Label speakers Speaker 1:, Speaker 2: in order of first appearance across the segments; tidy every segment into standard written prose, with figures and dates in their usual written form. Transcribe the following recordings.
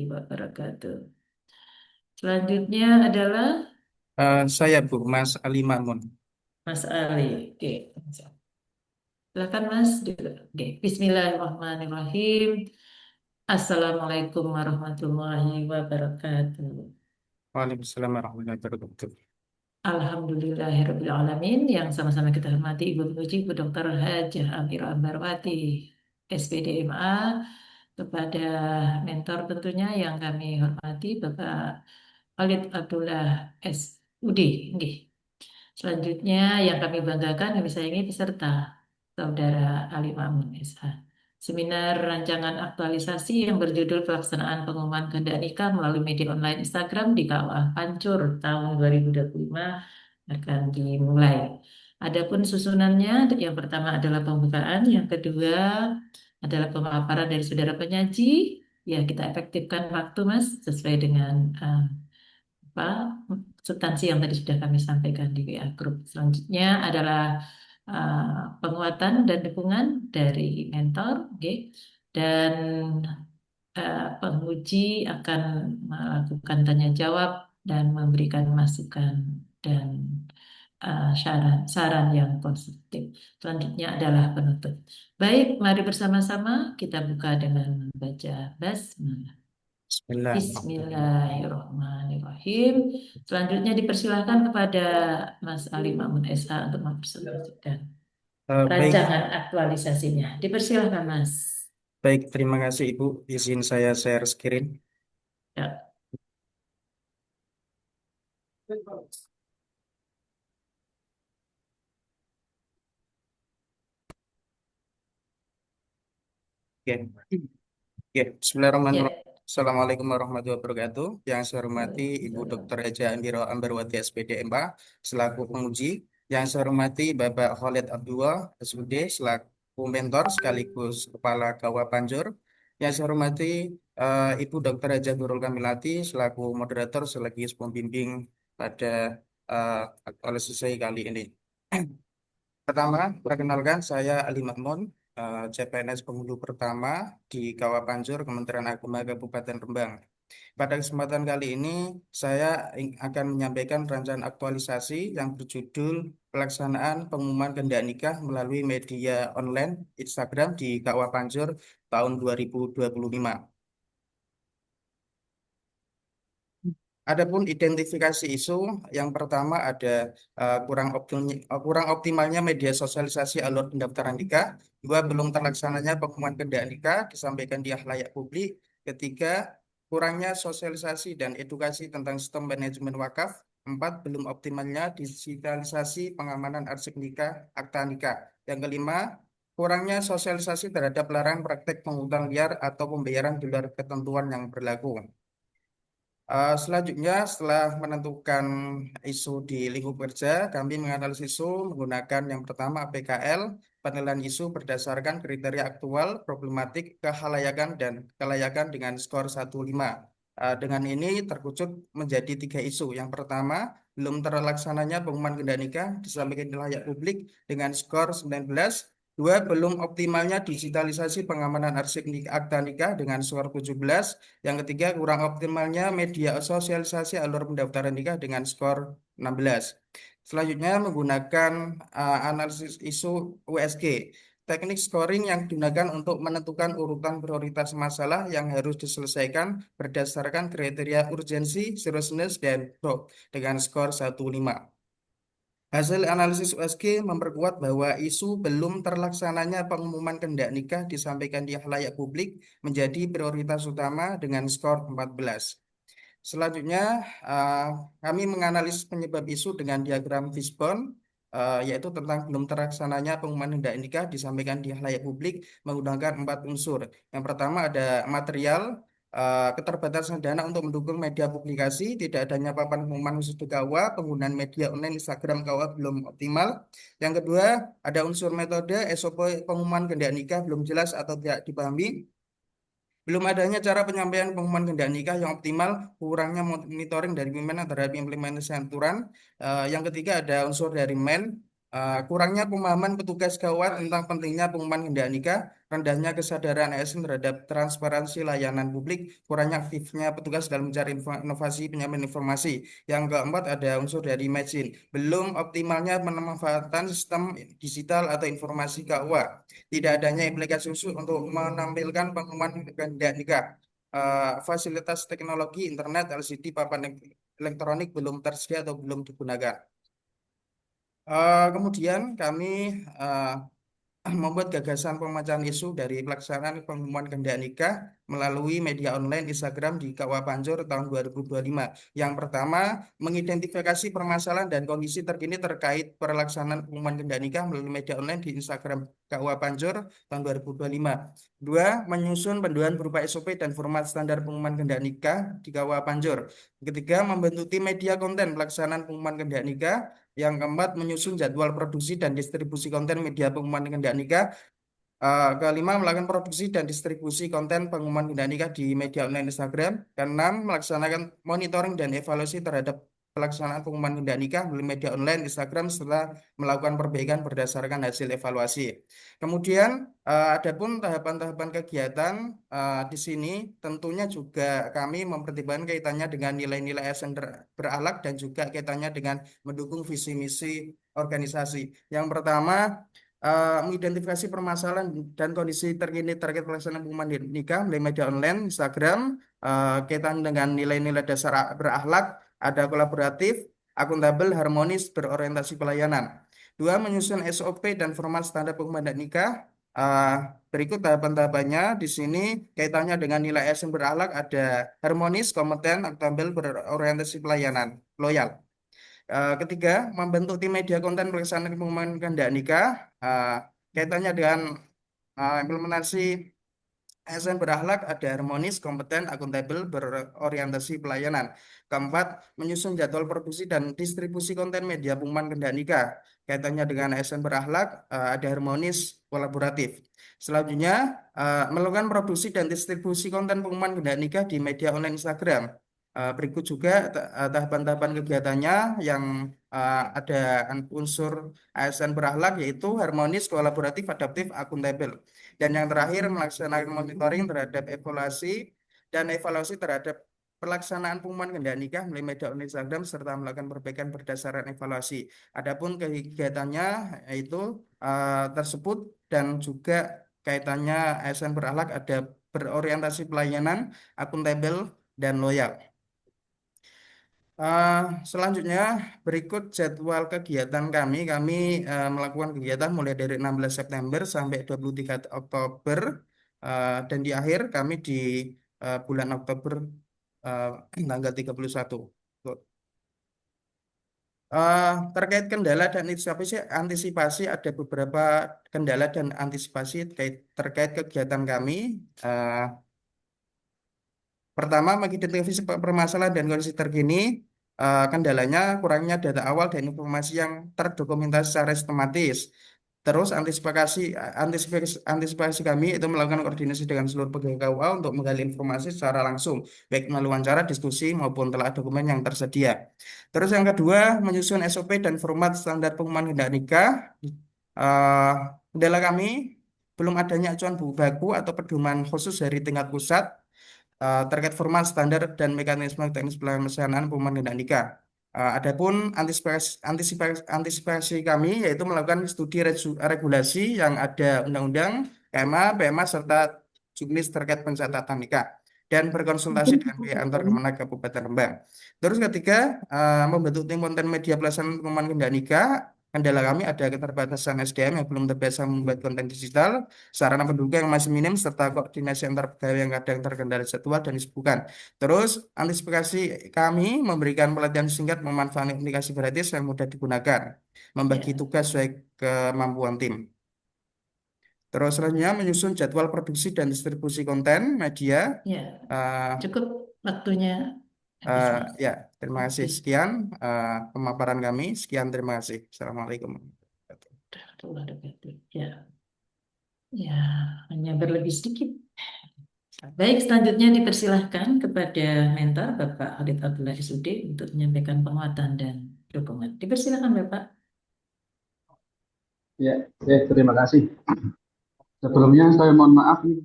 Speaker 1: wabarakatuh. Selanjutnya adalah
Speaker 2: Saya Bu, Mas Ali Mamun.
Speaker 1: Mas Ali. Oke, silakan Mas. Oke, Bismillahirrahmanirrahim. Assalamualaikum warahmatullahi wabarakatuh.
Speaker 2: Waalaikumsalam warahmatullahi wabarakatuh.
Speaker 1: Alhamdulillahirrahmanirrahim. Yang sama-sama kita hormati Ibu Puji, Ibu Dr. Hajah Amira Ambarwati, SPDMA, kepada mentor tentunya yang kami hormati Bapak Khalid Abdullah SUD. Nggih. Selanjutnya yang kami banggakan, kami sayangi peserta Saudara Ali Ma'mun SH. Seminar rancangan aktualisasi yang berjudul Pelaksanaan Pengumuman Kehendak Nikah melalui media online Instagram di Kawah Pancur tahun 2025 akan dimulai. Adapun susunannya, yang pertama adalah pembukaan, yang kedua adalah pemaparan dari saudara penyaji. Ya, kita efektifkan waktu, Mas, sesuai dengan apa substansi yang tadi sudah kami sampaikan di WA Group. Selanjutnya adalah penguatan dan dukungan dari mentor, oke. Dan penguji akan melakukan tanya jawab dan memberikan masukan dan saran yang konstruktif. Selanjutnya adalah penutup. Baik, mari bersama-sama kita buka dengan membaca basmalah.
Speaker 2: Bismillahirrahmanirrahim.
Speaker 1: Bismillahirrahmanirrahim. Selanjutnya dipersilahkan kepada Mas Ali Makmun SH untuk mempresentasikan
Speaker 2: Baik,
Speaker 1: rancangan aktualisasinya. Dipersilahkan Mas.
Speaker 2: baik. Terima kasih Ibu. Izin saya share screen.
Speaker 1: Ya,
Speaker 2: Oke, oke. Bismillahirrahmanirrahim.
Speaker 1: ya.
Speaker 2: Assalamualaikum warahmatullahi wabarakatuh. Yang saya hormati Ibu Dr. Eja Andiro Ambarwati SPD MA selaku penguji. Yang saya hormati Bapak Khalid Abdullah SUD selaku mentor sekaligus Kepala Kawah Panjur. Yang saya hormati Ibu Dr. Eja Nurul Kamilati selaku moderator sekaligus pembimbing pada aktualisasi kali ini. Pertama, perkenalkan saya Ali Mahmud, CPNS penghulu pertama di Kawah Panjur, Kementerian Agama Kabupaten Rembang. Pada kesempatan kali ini, saya akan menyampaikan rancangan aktualisasi yang berjudul Pelaksanaan Pengumuman Kehendak Nikah melalui media online Instagram di Kawah Panjur tahun 2025. Adapun identifikasi isu, yang pertama ada kurang optimalnya media sosialisasi alur pendaftaran nikah, dua belum terlaksananya pengumuman kehendak nikah disampaikan di halayak publik, ketiga kurangnya sosialisasi dan edukasi tentang sistem manajemen wakaf, empat belum optimalnya digitalisasi pengamanan arsip nikah, akta nikah, yang kelima kurangnya sosialisasi terhadap larangan praktek pungutan liar atau pembayaran di luar ketentuan yang berlaku. Selanjutnya, setelah menentukan isu di lingkup kerja, kami menganalisis isu menggunakan yang pertama PKL, penilaian isu berdasarkan kriteria aktual, problematik, kehalayakan, dan kelayakan dengan skor 1-5. Dengan ini terkucut menjadi tiga isu. Yang pertama, belum terlaksananya pengumuman kehendak nikah disampaikan di layak publik dengan skor 19. Dua, belum optimalnya digitalisasi pengamanan arsip akta nikah dengan skor 17. Yang ketiga, kurang optimalnya media sosialisasi alur pendaftaran nikah dengan skor 16. Selanjutnya, menggunakan analisis isu USG. Teknik scoring yang digunakan untuk menentukan urutan prioritas masalah yang harus diselesaikan berdasarkan kriteria urgensi, seriousness, dan BOK dengan skor 1-5. Hasil analisis USG memperkuat bahwa isu belum terlaksananya pengumuman kehendak nikah disampaikan di halayak publik menjadi prioritas utama dengan skor 14. Selanjutnya, eh, kami menganalisis penyebab isu dengan diagram fishbone, yaitu tentang belum terlaksananya pengumuman kehendak nikah disampaikan di halayak publik menggunakan 4 unsur. Yang pertama ada material, keterbatasan dana untuk mendukung media publikasi, tidak adanya papan pengumuman khusus di KUA, penggunaan media online Instagram KUA belum optimal. Yang kedua, ada unsur metode, SOP pengumuman kehendak nikah belum jelas atau tidak dipahami. Belum adanya cara penyampaian pengumuman kehendak nikah yang optimal, kurangnya monitoring dari pimpinan terhadap implementasi aturan. Yang ketiga ada unsur dari men. Kurangnya pemahaman petugas gawat tentang pentingnya pengumuman kehendak nikah, rendahnya kesadaran ASN terhadap transparansi layanan publik, kurangnya aktifnya petugas dalam mencari inovasi penyampaian informasi. Yang keempat ada unsur dari margin, belum optimalnya pemanfaatan sistem digital atau informasi KUA, tidak adanya aplikasi khusus untuk menampilkan pengumuman kehendak nikah. Fasilitas teknologi internet LCD papan elektronik belum tersedia atau belum digunakan. Kemudian kami eh, membuat gagasan pemecahan isu dari pelaksanaan pengumuman kehendak nikah melalui media online Instagram di KUA Panjur tahun 2025. Yang pertama, mengidentifikasi permasalahan dan kondisi terkini terkait pelaksanaan pengumuman kehendak nikah melalui media online di Instagram KUA Panjur tahun 2025. Dua, menyusun panduan berupa SOP dan format standar pengumuman kehendak nikah di KUA Panjur. Ketiga, membentuk tim media konten pelaksanaan pengumuman kehendak nikah. Yang keempat, menyusun jadwal produksi dan distribusi konten media pengumuman kehendak nikah. Kelima, melakukan produksi dan distribusi konten pengumuman kehendak nikah di media online Instagram. Keenam, melaksanakan monitoring dan evaluasi terhadap pelaksanaan pengumuman kehendak nikah melalui media online Instagram setelah melakukan perbaikan berdasarkan hasil evaluasi. Kemudian, adapun tahapan-tahapan kegiatan di sini tentunya juga kami mempertimbangkan kaitannya dengan nilai-nilai ASN berakhlak dan juga kaitannya dengan mendukung visi misi organisasi. Yang pertama, mengidentifikasi permasalahan dan kondisi terkini terkait pelaksanaan pengumuman nikah melalui media online, Instagram, kaitan dengan nilai-nilai dasar berakhlak, ada kolaboratif, akuntabel, harmonis, berorientasi pelayanan. Dua, menyusun SOP dan format standar pengumuman nikah. Uh, Berikut tahapan-tahapannya. Di sini kaitannya dengan nilai S yang berakhlak ada harmonis, kompeten, akuntabel, berorientasi pelayanan, loyal. Ketiga, membentuk tim media konten pelaksanaan pengumuman kehendak nikah. Uh, Kaitannya dengan implementasi ASN berakhlak ada harmonis, kompeten, akuntabel, berorientasi pelayanan. Keempat, menyusun jadwal produksi dan distribusi konten media pengumuman kehendak nikah. Kaitannya dengan ASN berakhlak ada harmonis, kolaboratif. Selanjutnya, melakukan produksi dan distribusi konten pengumuman kehendak nikah di media online Instagram. Berikut juga tahapan-tahapan kegiatannya yang ada unsur ASN berakhlak yaitu harmonis, kolaboratif, adaptif, akuntabel. Dan yang terakhir, melaksanakan monitoring terhadap evaluasi terhadap pelaksanaan pengumuman kehendak nikah melalui media online Instagram serta melakukan perbaikan berdasarkan evaluasi. Adapun kegiatannya yaitu tersebut dan juga kaitannya ASN berakhlak ada berorientasi pelayanan, akuntabel, dan loyal. Eh, Selanjutnya berikut jadwal kegiatan kami. Kami melakukan kegiatan mulai dari 16 September sampai 23 Oktober dan di akhir kami di bulan Oktober eh, tanggal 31. Tuh. Terkait kendala dan antisipasi ada beberapa kendala dan antisipasi terkait kegiatan kami. Eh, Pertama, mengidentifikasi permasalahan dan kondisi terkini, kendalanya kurangnya data awal dan informasi yang terdokumentasi secara sistematis. Terus antisipasi kami itu melakukan koordinasi dengan seluruh pegawai KUA untuk menggali informasi secara langsung, baik melalui wawancara, diskusi maupun telah dokumen yang tersedia. Terus yang kedua, menyusun SOP dan format standar pengumuman kehendak nikah. Eh, Kendala kami belum adanya acuan buku baku atau pedoman khusus dari tingkat pusat terkait format standar dan mekanisme teknis pelaksanaan pengumuman tindak nikah. Adapun antisipasi kami yaitu melakukan studi regulasi yang ada undang-undang, KMA, PMA serta juknis terkait pencatatan nikah dan berkonsultasi dengan pihak antar Kemenag Kabupaten Rembang. Terus ketiga, membentuk tim konten media pelaksanaan pengumuman kehendak nikah. Kendala kami ada keterbatasan SDM yang belum terbiasa membuat konten digital, sarana pendukung yang masih minim, serta koordinasi antar pegawai yang kadang terkendala jadwal dan kesibukan. Terus, antisipasi kami memberikan pelatihan singkat memanfaatkan aplikasi gratis yang mudah digunakan, membagi
Speaker 1: Ya,
Speaker 2: tugas sesuai kemampuan tim. Terus selanjutnya menyusun jadwal produksi dan distribusi konten media.
Speaker 1: ya,
Speaker 2: Eh,
Speaker 1: cukup waktunya habis nih.
Speaker 2: ya, terima kasih.
Speaker 1: Habis.
Speaker 2: Sekian pemaparan kami. Sekian, terima kasih. Assalamualaikum.
Speaker 1: Keluar ya, ya, hanya berlebih sedikit. Baik, selanjutnya dipersilahkan kepada mentor Bapak Khalid Abdullah SUD untuk menyampaikan penguatan dan dukungan. Dipersilahkan Bapak.
Speaker 3: Ya, terima kasih. Sebelumnya saya mohon maaf nih,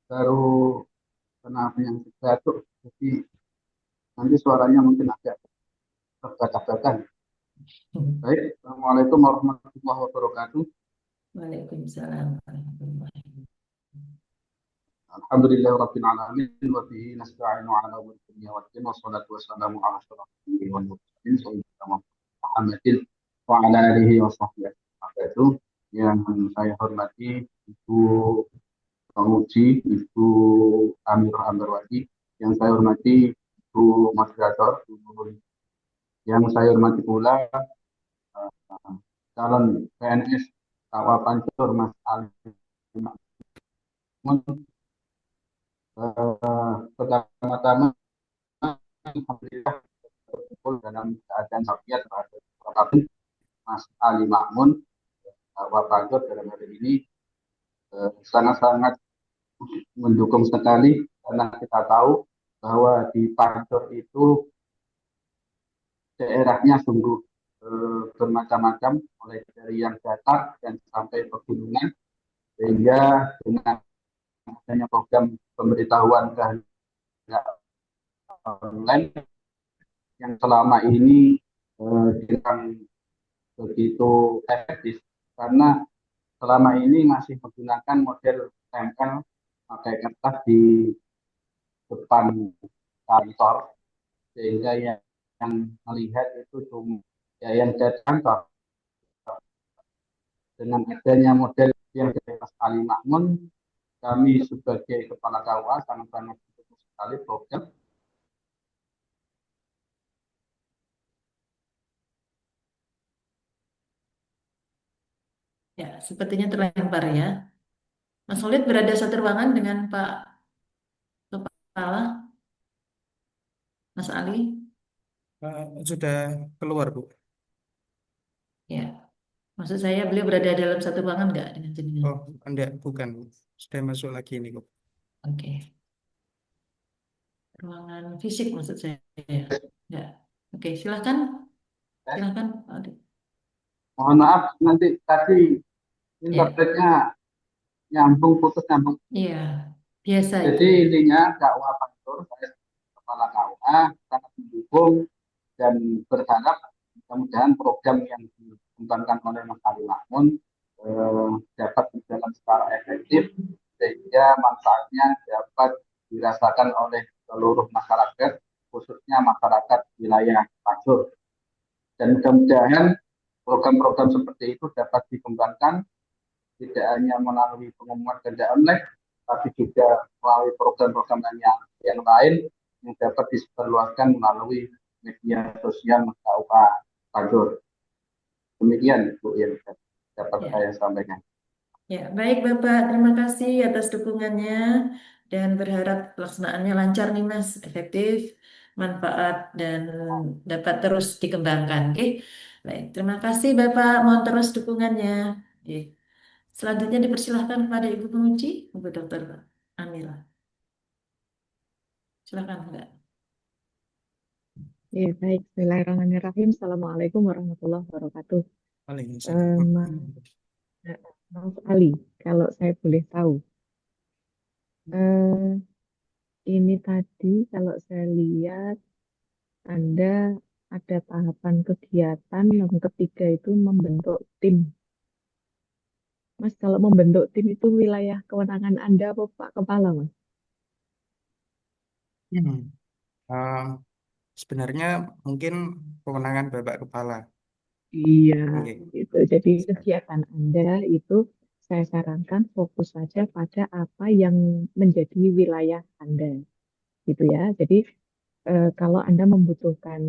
Speaker 3: baru kena penyakit batuk, jadi nanti suaranya mungkin agak terbatas-batas. Baik, Assalamualaikum warahmatullahi wabarakatuh.
Speaker 1: Waalaikumsalam warahmatullahi wabarakatuh.
Speaker 3: Alhamdulillahirabbil alamin wa bihi nasta'inu ala umuri dunya waddin wassalatu wassalamu ala asyrofil wal mursalin sayyidina Muhammadin wa ala alihi wa sahbihi wabarakatuh. Yang saya hormati Ibu Penguji, Ibu Amir Ambarwati, yang saya hormati Ibu Moderator, yang saya hormati pula calon PNS Kawal Pancur Mas Ali Makmun. Pertama-tama alhamdulillah berkumpul dalam keadaan safiat terhadap Mas Ali Makmun Kawal Pancur dalam hari ini sangat-sangat mendukung sekali karena kita tahu bahwa di Pancur itu daerahnya sungguh bermacam-macam, mulai dari yang datar dan sampai pegunungan, sehingga dengan adanya program pemberitahuan kehendak online yang selama ini dengan begitu efektif, karena selama ini masih menggunakan model tempel pakai kertas di depan kantor, sehingga yang melihat itu cuma yang datang. Dengan adanya model yang dari Mas Ali Makmun, kami sebagai kepala KUA sangat-sangat mendukung sekali program.
Speaker 1: Ya, sepertinya terlempar ya. Mas Khalid berada satu ruangan dengan Pak Kepala, Mas Ali.
Speaker 2: Sudah keluar, Bu.
Speaker 1: Ya, maksud saya beliau berada dalam satu ruangan nggak dengan jenengan?
Speaker 2: Oh, enggak, bukan, Bu. Sudah masuk lagi ini, Bu.
Speaker 1: Oke, ruangan fisik maksud saya. Ya, oke, silahkan, silahkan, Pak Adi.
Speaker 3: Mohon maaf nanti tadi
Speaker 1: Ya,
Speaker 3: internetnya nyambung putus nyambung.
Speaker 1: iya, biasa itu.
Speaker 3: Jadi intinya KUA Pancur, saya sebagai kepala KUA sangat mendukung dan berharap mudah-mudahan program yang dikembangkan oleh Mas Ali Makmun dapat berjalan secara efektif sehingga manfaatnya dapat dirasakan oleh seluruh masyarakat, khususnya masyarakat wilayah Pancur. Dan mudah-mudahan program-program seperti itu dapat dikembangkan tidak hanya melalui pengumuman kerja online, tapi juga melalui program-program yang lain yang dapat disebarluaskan melalui media sosial KUA Pancur. Demikian Bu yang dapat
Speaker 1: Ya.
Speaker 3: saya sampaikan.
Speaker 1: Ya, baik Bapak, terima kasih atas dukungannya dan berharap pelaksanaannya lancar nih Mas, efektif, manfaat dan dapat terus dikembangkan. Oke, baik, terima kasih Bapak, mohon terus dukungannya. Oke. Selanjutnya dipersilahkan kepada Ibu Penguji, Ibu Dokter Amira. Silakan Mbak.
Speaker 4: Ya, baik. Bismillahirrahmanirrahim. Assalamualaikum warahmatullahi wabarakatuh.
Speaker 2: Waalaikumsalam.
Speaker 4: Mas Ali, kalau saya boleh tahu, eh, ini tadi kalau saya lihat Anda ada tahapan kegiatan yang ketiga itu membentuk tim. Mas, kalau membentuk tim itu wilayah kewenangan Anda apa Pak Kepala, Mas?
Speaker 2: Um, Sebenarnya mungkin kewenangan Bapak Kepala.
Speaker 4: Iya,
Speaker 2: Oke.
Speaker 4: gitu. Jadi kegiatan Anda itu saya sarankan fokus saja pada apa yang menjadi wilayah Anda, gitu ya. Jadi kalau Anda membutuhkan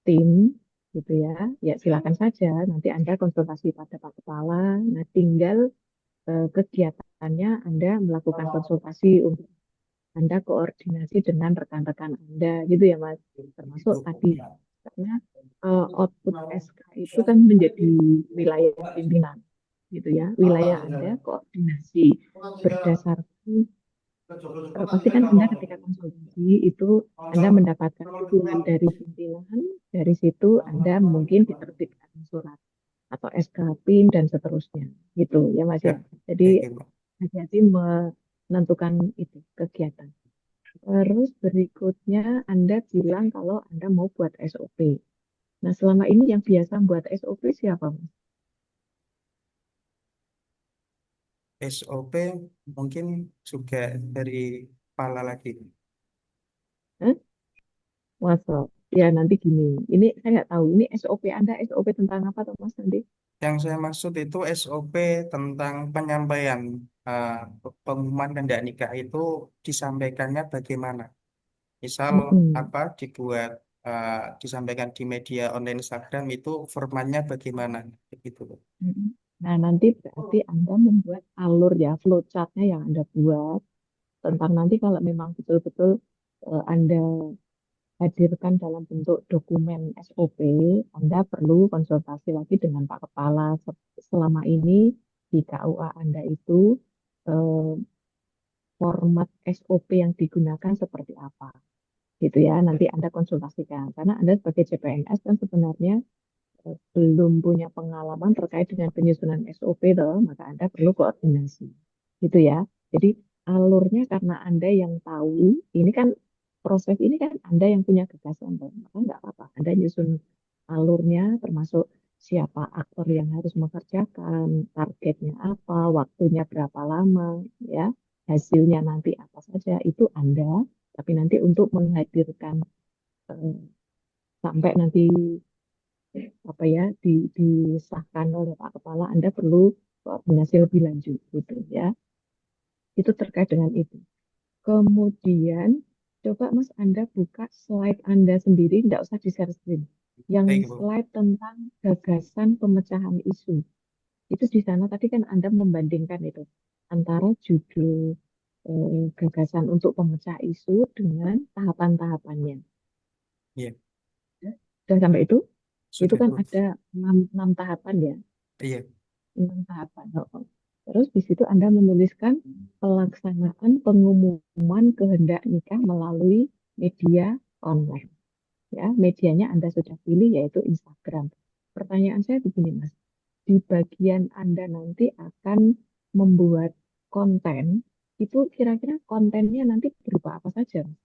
Speaker 4: tim, gitu ya, ya silakan saja. Nanti Anda konsultasi pada Pak Kepala. Nah, tinggal kegiatannya Anda melakukan konsultasi untuk Anda koordinasi dengan rekan-rekan Anda, gitu ya, Mas. Termasuk tadi karena output SK itu kan menjadi wilayah pimpinan, gitu ya. Wilayah Anda koordinasi berdasarkan pasti kan Anda ketika konsultasi itu Anda mendapatkan dukungan dari pimpinan, dari situ Anda mungkin diterbitkan surat atau SK-PIN dan seterusnya gitu ya Mas
Speaker 2: Ya,
Speaker 4: ya. Jadi
Speaker 2: baik Ibu.
Speaker 4: hati-hati menentukan itu kegiatan. Terus berikutnya Anda bilang kalau Anda mau buat SOP. Nah, selama ini yang biasa buat SOP siapa, Mas?
Speaker 2: SOP mungkin juga dari kepala lagi.
Speaker 4: Hah? Masa? Ya, nanti gini. Ini saya nggak tahu. Ini SOP Anda SOP tentang apa, tuh, Mas, nanti?
Speaker 2: Yang saya maksud itu SOP tentang penyampaian eh, pengumuman kehendak nikah itu disampaikannya bagaimana. Misal
Speaker 4: Mm-mm.
Speaker 2: apa dibuat disampaikan di media online Instagram itu formatnya bagaimana begitu.
Speaker 4: Mm-mm. Nah, nanti berarti Anda membuat alur ya, flowchart-nya yang Anda buat tentang nanti kalau memang betul-betul Anda hadirkan dalam bentuk dokumen SOP, Anda perlu konsultasi lagi dengan Pak Kepala. Selama ini di KUA Anda itu eh, format SOP yang digunakan seperti apa, gitu ya. Nanti Anda konsultasikan karena Anda sebagai CPNS kan sebenarnya belum punya pengalaman terkait dengan penyusunan SOP toh, maka Anda perlu koordinasi. Gitu ya. Jadi alurnya karena Anda yang tahu, ini kan proses ini kan Anda yang punya gagasan toh, maka nggak apa-apa. Anda nyusun alurnya termasuk siapa aktor yang harus mengerjakan, targetnya apa, waktunya berapa lama, ya, hasilnya nanti apa saja, itu Anda. Tapi nanti untuk menghadirkan eh, sampai nanti apa ya disahkan oleh Pak Kepala, Anda perlu koordinasi lebih lanjut gitu ya. Itu terkait dengan itu. Kemudian coba Mas Anda buka slide Anda sendiri, tidak usah di share screen. Yang
Speaker 2: Baik Bu.
Speaker 4: slide tentang gagasan pemecahan isu. Itu di sana tadi kan Anda membandingkan itu antara judul gagasan untuk pemecah isu dengan tahapan-tahapannya.
Speaker 2: Iya,
Speaker 4: Ya. Sudah sampai itu
Speaker 2: sudah
Speaker 4: kan
Speaker 2: Bu.
Speaker 4: ada enam tahapan ya.
Speaker 2: Iya,
Speaker 4: 6 tahapan. Oh. Terus di situ Anda menuliskan pelaksanaan pengumuman kehendak nikah melalui media online. Ya, medianya Anda sudah pilih yaitu Instagram. Pertanyaan saya begini, Mas. Di bagian Anda nanti akan membuat konten, itu kira-kira kontennya nanti berupa apa saja, Mas?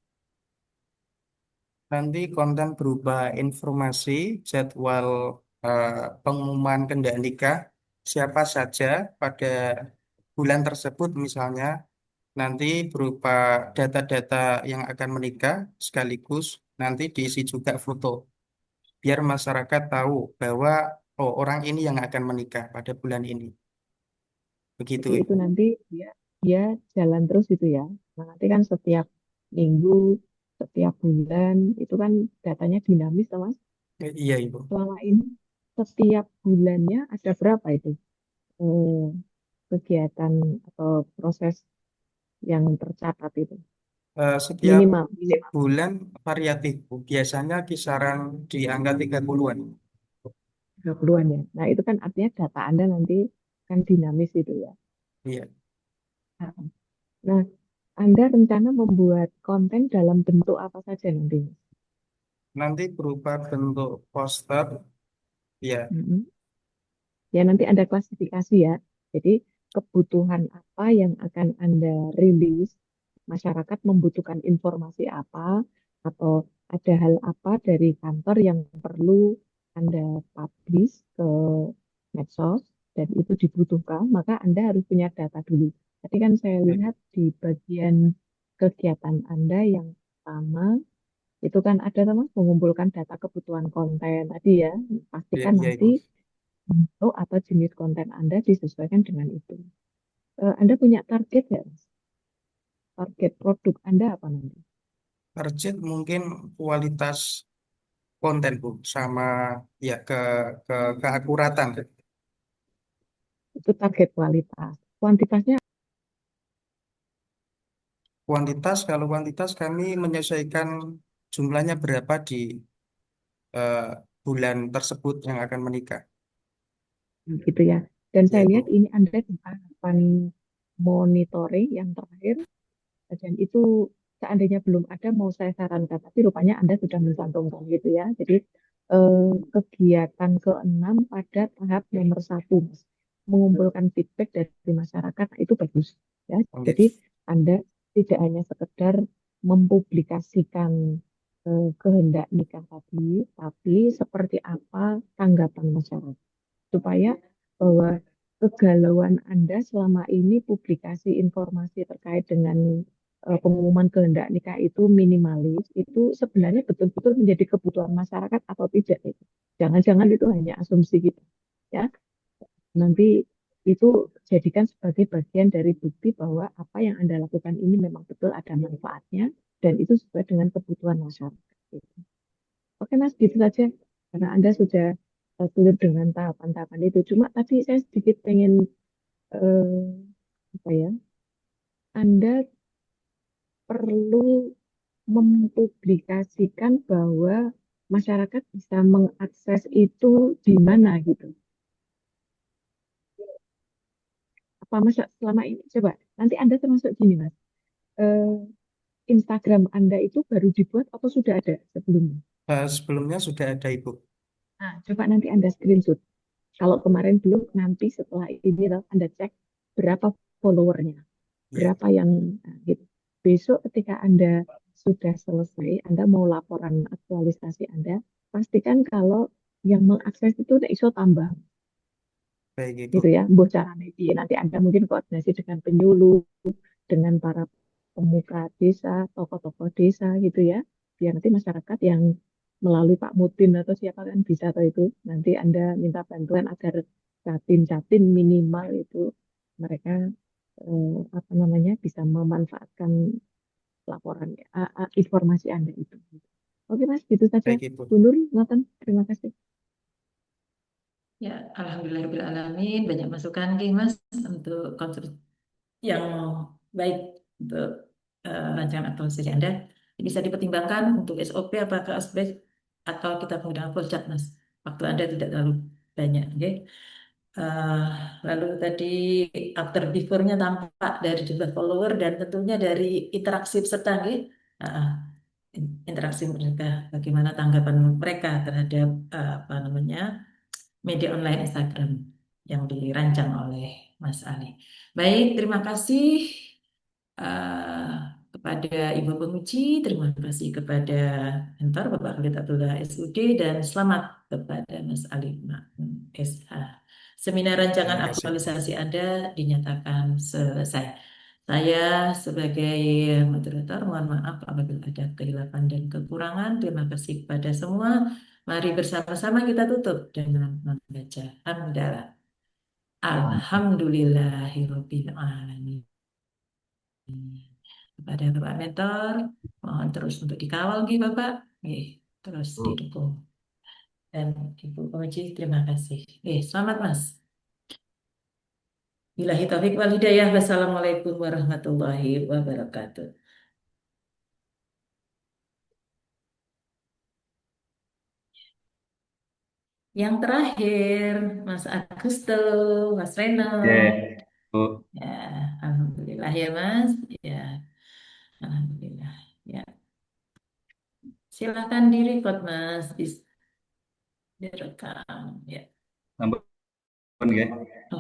Speaker 2: nanti konten berupa informasi jadwal eh, pengumuman kehendak nikah siapa saja pada bulan tersebut misalnya nanti berupa data-data yang akan menikah sekaligus nanti diisi juga foto biar masyarakat tahu bahwa oh orang ini yang akan menikah pada bulan ini. Begitu
Speaker 4: Jadi
Speaker 2: Ibu.
Speaker 4: itu nanti dia dia jalan terus itu ya. Nah, nanti kan setiap minggu, setiap bulan itu kan datanya dinamis, toh, Mas.
Speaker 2: Iya Ibu.
Speaker 4: Selama ini setiap bulannya ada berapa itu eh, kegiatan atau proses yang tercatat itu?
Speaker 2: Setiap
Speaker 4: Minimal, minimal
Speaker 2: bulan variatif Bu. Biasanya kisaran di angka 30-an.
Speaker 4: 30-an ya. Nah, itu kan artinya data Anda nanti kan dinamis itu ya.
Speaker 2: Iya.
Speaker 4: Nah, nah, Anda rencana membuat konten dalam bentuk apa saja nanti?
Speaker 2: Nanti berupa bentuk poster, ya,
Speaker 4: Mm-mm. Ya, nanti ada klasifikasi ya. Jadi, kebutuhan apa yang akan Anda rilis, masyarakat membutuhkan informasi apa, atau ada hal apa dari kantor yang perlu Anda publish ke medsos, dan itu dibutuhkan, maka Anda harus punya data dulu. Tadi kan saya
Speaker 2: baik.
Speaker 4: lihat di bagian kegiatan Anda yang pertama, itu kan ada teman mengumpulkan data kebutuhan konten tadi ya.
Speaker 2: Iya,
Speaker 4: Pastikan
Speaker 2: iya
Speaker 4: nanti
Speaker 2: Ibu.
Speaker 4: bentuk atau jenis konten Anda disesuaikan dengan itu. Anda punya target ya, Mas? Target produk Anda apa nanti?
Speaker 2: Target mungkin kualitas konten Bu, sama ya ke keakuratan.
Speaker 4: Itu target kualitas. Kuantitasnya
Speaker 2: Kuantitas, kalau kuantitas kami menyesuaikan jumlahnya berapa di eh, bulan tersebut yang akan menikah.
Speaker 4: gitu ya. Dan
Speaker 2: Ya
Speaker 4: saya lihat
Speaker 2: Ibu.
Speaker 4: ini Anda di tahapan monitoring yang terakhir, dan itu seandainya belum ada mau saya sarankan, tapi rupanya Anda sudah mencantumkan gitu ya. Jadi kegiatan keenam pada tahap nomor satu, Mas. Mengumpulkan feedback dari masyarakat, nah, itu bagus. Ya.
Speaker 2: Oke.
Speaker 4: Jadi Anda tidak hanya sekedar mempublikasikan kehendak nikah tadi, tapi seperti apa tanggapan masyarakat. Supaya bahwa kegalauan Anda selama ini publikasi informasi terkait dengan pengumuman kehendak nikah itu minimalis, itu sebenarnya betul-betul menjadi kebutuhan masyarakat atau tidak itu. Jangan-jangan itu hanya asumsi kita, ya. Nanti itu jadikan sebagai bagian dari bukti bahwa apa yang Anda lakukan ini memang betul ada manfaatnya dan itu sesuai dengan kebutuhan masyarakat. Gitu. Oke Mas, gitu saja. Karena Anda sudah clear dengan tahapan-tahapan itu. Cuma tadi saya sedikit pengen eh, apa ya? Anda perlu mempublikasikan bahwa masyarakat bisa mengakses itu di mana gitu. Apa Mas selama ini coba nanti Anda termasuk gini Mas. Eh, Instagram Anda itu baru dibuat atau sudah ada sebelumnya?
Speaker 2: Sebelumnya sudah ada Ibu.
Speaker 4: Nah, coba nanti Anda screenshot. Kalau kemarin belum, nanti setelah ini Anda cek berapa followernya,
Speaker 2: Ya,
Speaker 4: berapa yang nah, gitu. Besok ketika Anda sudah selesai, Anda mau laporan aktualisasi Anda, pastikan kalau yang mengakses itu udah iso tambah,
Speaker 2: baik Ibu.
Speaker 4: gitu ya. Mbok carane piye. Nanti Anda mungkin koordinasi dengan penyuluh, dengan para pemuka desa, tokoh-tokoh desa gitu ya. Biar nanti masyarakat yang melalui Pak Mudin atau siapa kan bisa atau itu. Nanti Anda minta bantuan agar jatim-jatim minimal itu mereka apa namanya bisa memanfaatkan laporan informasi Anda itu. Oke Mas, gitu saja.
Speaker 2: Baik Ibu.
Speaker 4: Bu Nur, Nathan, terima kasih.
Speaker 1: Ya, alhamdulillahirrahmanirrahim. Banyak masukan, Ki, Mas, untuk konsep yang baik untuk rancangan aktualisasi Anda. Bisa dipertimbangkan untuk SOP apakah aspek atau kita menggunakan flowchart, Mas. Waktu Anda tidak terlalu banyak, oke? Eh, Lalu tadi after before-nya tampak dari jumlah follower dan tentunya dari interaksi peserta, oke? Interaksi mereka, bagaimana tanggapan mereka terhadap apa namanya media online Instagram yang dirancang oleh Mas Ali. Baik, terima kasih eh, kepada Ibu Penguji, terima kasih kepada mentor Bapak Khalid Abdullah SUD, dan selamat kepada Mas Ali Makmun SH. Seminar rancangan
Speaker 2: Terima kasih.
Speaker 1: aktualisasi Anda dinyatakan selesai. Saya sebagai moderator mohon maaf apabila ada kehilapan dan kekurangan. Terima kasih kepada semua. Mari bersama-sama kita tutup dengan membaca hamdalah. Alhamdulillahirabbil alamin. Kepada Bapak Mentor, mohon terus untuk dikawal nih Bapak. Terus didukung. Dan Ibu Penguji, terima kasih. Selamat Mas. Billahi taufiq wal hidayah. Wassalamualaikum warahmatullahi wabarakatuh. Yang terakhir, Mas Agusto, Mas Reno.
Speaker 3: Ya, Bu.
Speaker 1: Ya, Alhamdulillah ya Mas. Ya, Alhamdulillah. Ya, silakan direkod Mas. Direkam. Ya.
Speaker 3: Ampun, ya.